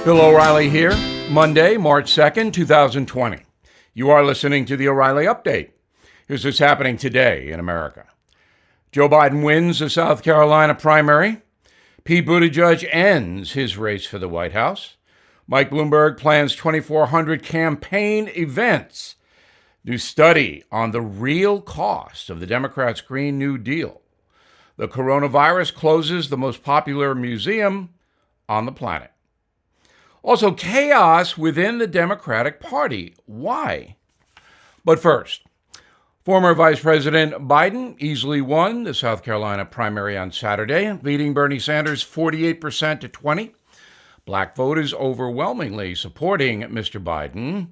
Bill O'Reilly here, Monday, March 2nd, 2020. You are listening to the O'Reilly Update. Here's what's happening today in America. Joe Biden wins the South Carolina primary. Pete Buttigieg ends his race for the White House. Mike Bloomberg plans 2,400 campaign events. New study on the real cost of the Democrats' Green New Deal. The coronavirus closes the most popular museum on the planet. Also, chaos within the Democratic Party. Why? But first, former Vice President Biden easily won the South Carolina primary on Saturday, beating Bernie Sanders 48% to 20%. Black voters overwhelmingly supporting Mr. Biden.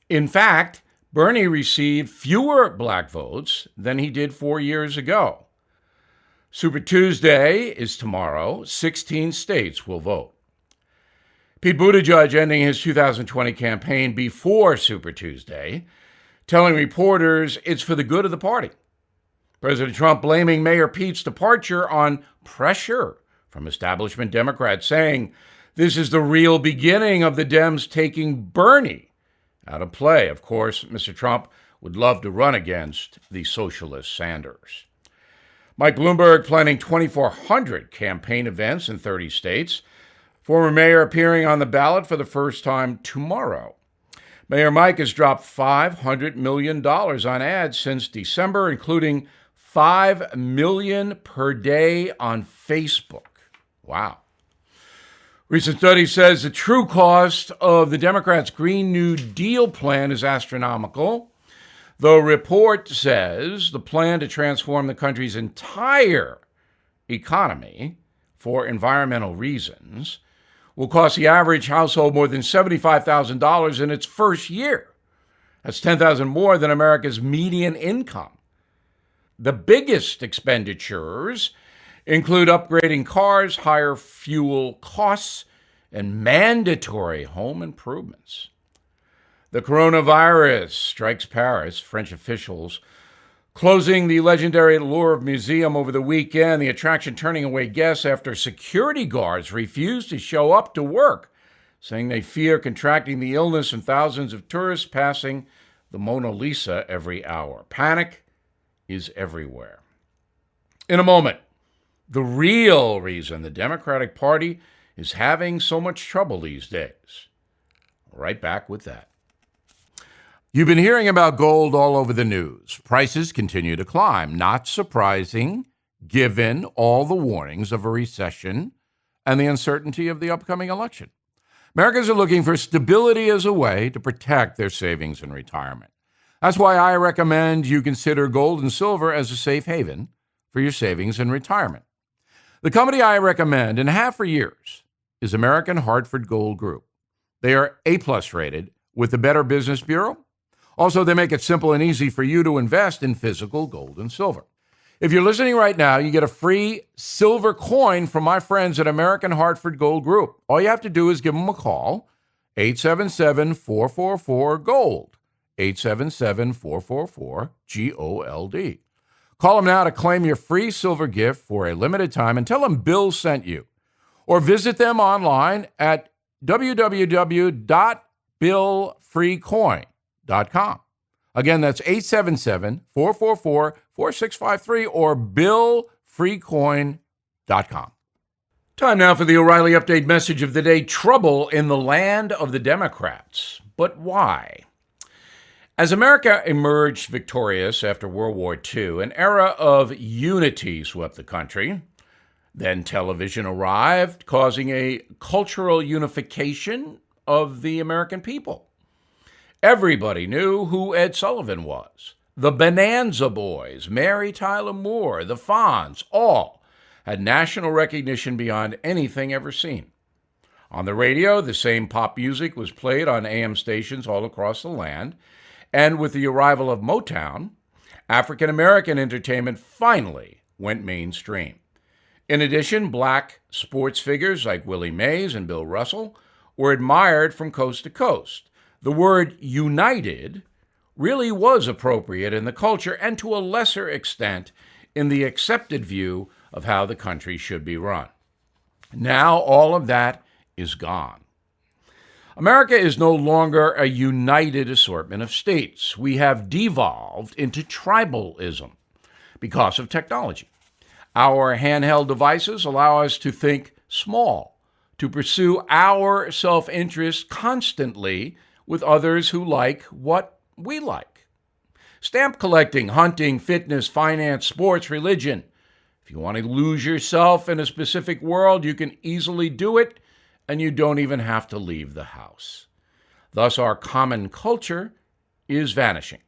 In fact, Bernie received fewer black votes than he did 4 years ago. Super Tuesday is tomorrow. 16 states will vote. Pete Buttigieg ending his 2020 campaign before Super Tuesday, telling reporters it's for the good of the party. President Trump blaming Mayor Pete's departure on pressure from establishment Democrats, saying this is the real beginning of the Dems taking Bernie out of play. Of course, Mr. Trump would love to run against the socialist Sanders. Mike Bloomberg planning 2,400 campaign events in 30 states. Former mayor appearing on the ballot for the first time tomorrow. Mayor Mike has dropped $500 million on ads since December, including $5 million per day on Facebook. Wow. Recent study says the true cost of the Democrats' Green New Deal plan is astronomical. The report says the plan to transform the country's entire economy for environmental reasons will cost the average household more than $75,000 in its first year. That's $10,000 more than America's median income. The biggest expenditures include upgrading cars, higher fuel costs, and mandatory home improvements. The coronavirus strikes Paris. French officials closing the legendary Louvre Museum over the weekend, the attraction turning away guests after security guards refused to show up to work, saying they fear contracting the illness and thousands of tourists passing the Mona Lisa every hour. Panic is everywhere. In a moment, the real reason the Democratic Party is having so much trouble these days. Right back with that. You've been hearing about gold all over the news. Prices continue to climb. Not surprising, given all the warnings of a recession and the uncertainty of the upcoming election. Americans are looking for stability as a way to protect their savings and retirement. That's why I recommend you consider gold and silver as a safe haven for your savings and retirement. The company I recommend and have for years is American Hartford Gold Group. They are A+ rated with the Better Business Bureau. Also, they make it simple and easy for you to invest in physical gold and silver. If you're listening right now, you get a free silver coin from my friends at American Hartford Gold Group. All you have to do is give them a call, 877-444-GOLD, 877-444-GOLD. Call them now to claim your free silver gift for a limited time and tell them Bill sent you. Or visit them online at www.billfreecoin.com. Again, that's 877-444-4653 or billfreecoin.com. Time now for the O'Reilly Update message of the day. Trouble in the land of the Democrats. But why? As America emerged victorious after World War II, an era of unity swept the country. Then television arrived, causing a cultural unification of the American people. Everybody knew who Ed Sullivan was. The Bonanza Boys, Mary Tyler Moore, the Fonz, all had national recognition beyond anything ever seen. On the radio, the same pop music was played on AM stations all across the land. And with the arrival of Motown, African-American entertainment finally went mainstream. In addition, black sports figures like Willie Mays and Bill Russell were admired from coast to coast. The word united really was appropriate in the culture and to a lesser extent in the accepted view of how the country should be run. Now all of that is gone. America is no longer a united assortment of states. We have devolved into tribalism because of technology. Our handheld devices allow us to think small, to pursue our self-interest constantly with others who like what we like. Stamp collecting, hunting, fitness, finance, sports, religion. If you want to lose yourself in a specific world, you can easily do it, and you don't even have to leave the house. Thus, our common culture is vanishing.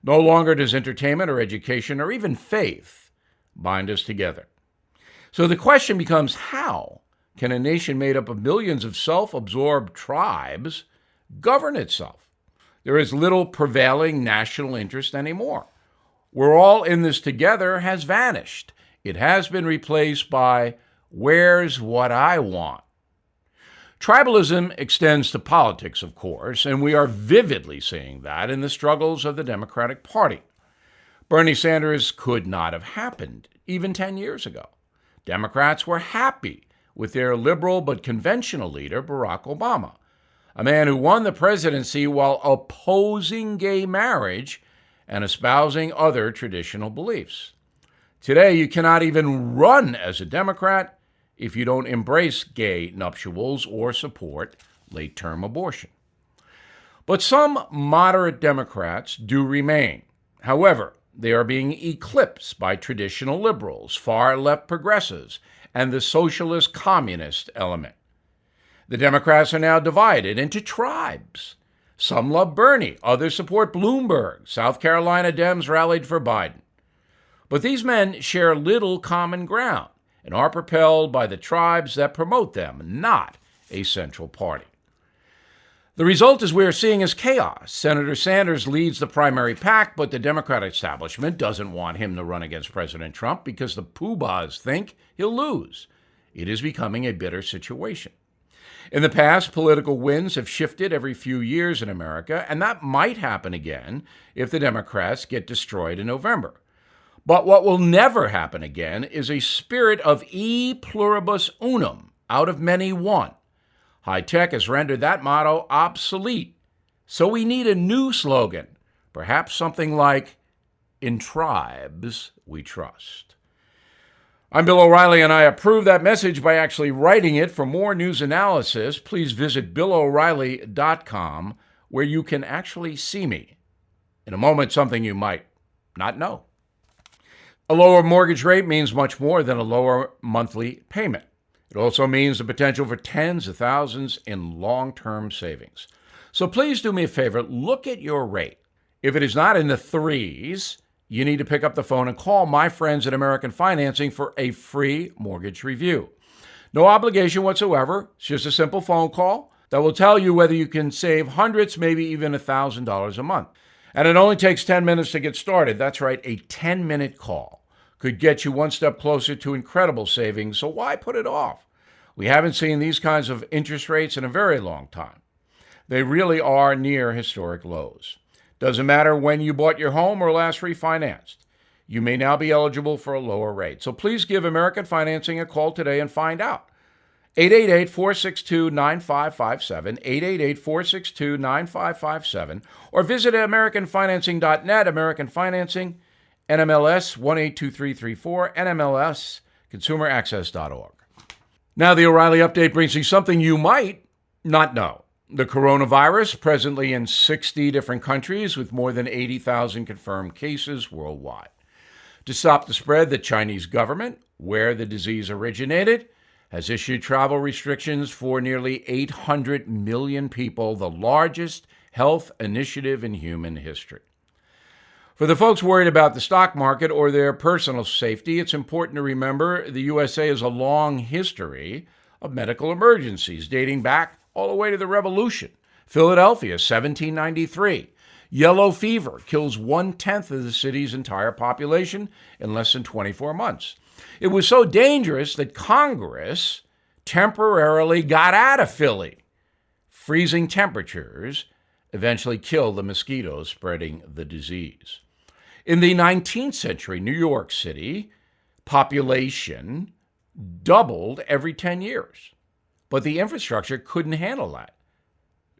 No longer does entertainment or education or even faith bind us together. So the question becomes, how can a nation made up of millions of self-absorbed tribes govern itself? There is little prevailing national interest anymore. We're all in this together has vanished. It has been replaced by, where's what I want? Tribalism extends to politics, of course, and we are vividly seeing that in the struggles of the Democratic Party. Bernie Sanders could not have happened even 10 years ago. Democrats were happy with their liberal but conventional leader, Barack Obama, a man who won the presidency while opposing gay marriage and espousing other traditional beliefs. Today, you cannot even run as a Democrat if you don't embrace gay nuptials or support late-term abortion. But some moderate Democrats do remain. However, they are being eclipsed by traditional liberals, far-left progressives, and the socialist communist element. The Democrats are now divided into tribes. Some love Bernie, others support Bloomberg. South Carolina Dems rallied for Biden. But these men share little common ground and are propelled by the tribes that promote them, not a central party. The result is we are seeing is chaos. Senator Sanders leads the primary pack, but the Democratic establishment doesn't want him to run against President Trump because the poobahs think he'll lose. It is becoming a bitter situation. In the past, political winds have shifted every few years in America, and that might happen again if the Democrats get destroyed in November. But what will never happen again is a spirit of e pluribus unum, out of many one. High tech has rendered that motto obsolete. So we need a new slogan, perhaps something like, "In tribes we trust." I'm Bill O'Reilly, and I approve that message by actually writing it. For more news analysis, please visit BillO'Reilly.com, where you can actually see me. In a moment, something you might not know. A lower mortgage rate means much more than a lower monthly payment. It also means the potential for tens of thousands in long-term savings. So please do me a favor, look at your rate. If it is not in the threes, you need to pick up the phone and call my friends at American Financing for a free mortgage review. No obligation whatsoever. It's just a simple phone call that will tell you whether you can save hundreds, maybe even $1,000 a month. And it only takes 10 minutes to get started. That's right, a 10-minute call could get you one step closer to incredible savings, so why put it off? We haven't seen these kinds of interest rates in a very long time. They really are near historic lows. Doesn't matter when you bought your home or last refinanced. You may now be eligible for a lower rate. So please give American Financing a call today and find out. 888-462-9557, 888-462-9557, or visit AmericanFinancing.net, American Financing, NMLS 182334, NMLS ConsumerAccess.org. Now the O'Reilly Update brings you something you might not know. The coronavirus, presently in 60 different countries with more than 80,000 confirmed cases worldwide. To stop the spread, the Chinese government, where the disease originated, has issued travel restrictions for nearly 800 million people, the largest health initiative in human history. For the folks worried about the stock market or their personal safety, it's important to remember the USA has a long history of medical emergencies dating back all the way to the Revolution. Philadelphia, 1793. Yellow fever kills 1/10 of the city's entire population in less than 24 months. It was so dangerous that Congress temporarily got out of Philly. Freezing temperatures eventually killed the mosquitoes spreading the disease. In the 19th century, New York City population doubled every 10 years, but the infrastructure couldn't handle that.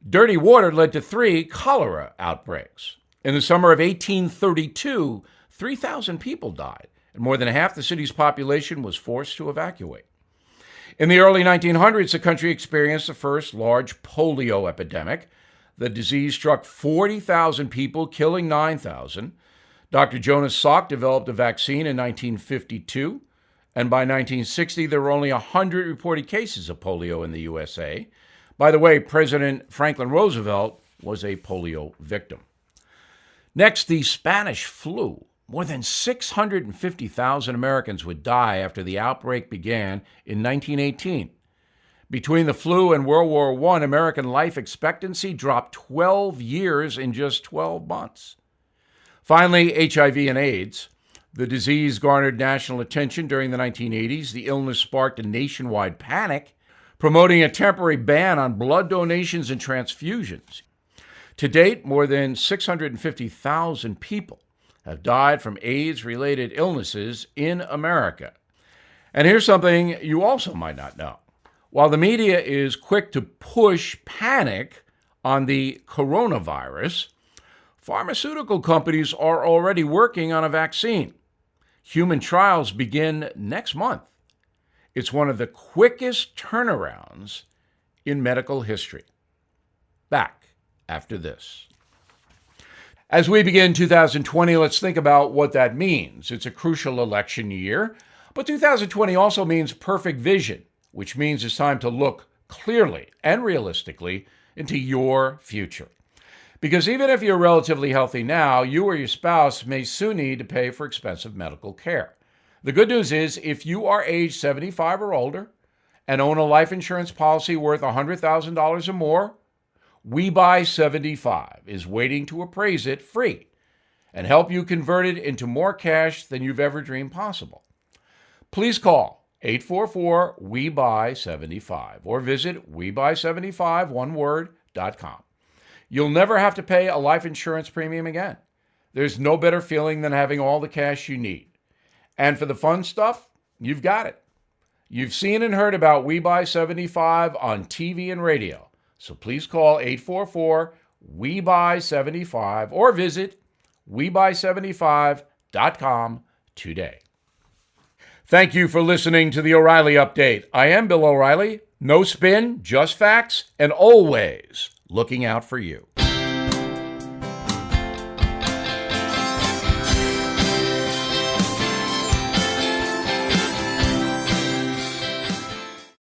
Dirty water led to 3 cholera outbreaks. In the summer of 1832, 3,000 people died, and more than half the city's population was forced to evacuate. In the early 1900s, the country experienced the first large polio epidemic. The disease struck 40,000 people, killing 9,000. Dr. Jonas Salk developed a vaccine in 1952, and by 1960, there were only 100 reported cases of polio in the USA. By the way, President Franklin Roosevelt was a polio victim. Next, the Spanish flu. More than 650,000 Americans would die after the outbreak began in 1918. Between the flu and World War I, American life expectancy dropped 12 years in just 12 months. Finally, HIV and AIDS. The disease garnered national attention during the 1980s. The illness sparked a nationwide panic, promoting a temporary ban on blood donations and transfusions. To date, more than 650,000 people have died from AIDS-related illnesses in America. And here's something you also might not know. While the media is quick to push panic on the coronavirus, pharmaceutical companies are already working on a vaccine. Human trials begin next month. It's one of the quickest turnarounds in medical history. Back after this. As we begin 2020, let's think about what that means. It's a crucial election year, but 2020 also means perfect vision, which means it's time to look clearly and realistically into your future. Because even if you're relatively healthy now, you or your spouse may soon need to pay for expensive medical care. The good news is, if you are age 75 or older and own a life insurance policy worth $100,000 or more, We Buy 75 is waiting to appraise it free and help you convert it into more cash than you've ever dreamed possible. Please call 844-WE-BUY-75 or visit WeBuy75, You'll never have to pay a life insurance premium again. There's no better feeling than having all the cash you need. And for the fun stuff, you've got it. You've seen and heard about We Buy 75 on TV and radio. So please call 844-WE-BUY-75 or visit WeBuy75.com today. Thank you for listening to the O'Reilly Update. I am Bill O'Reilly. No spin, just facts, and always looking out for you.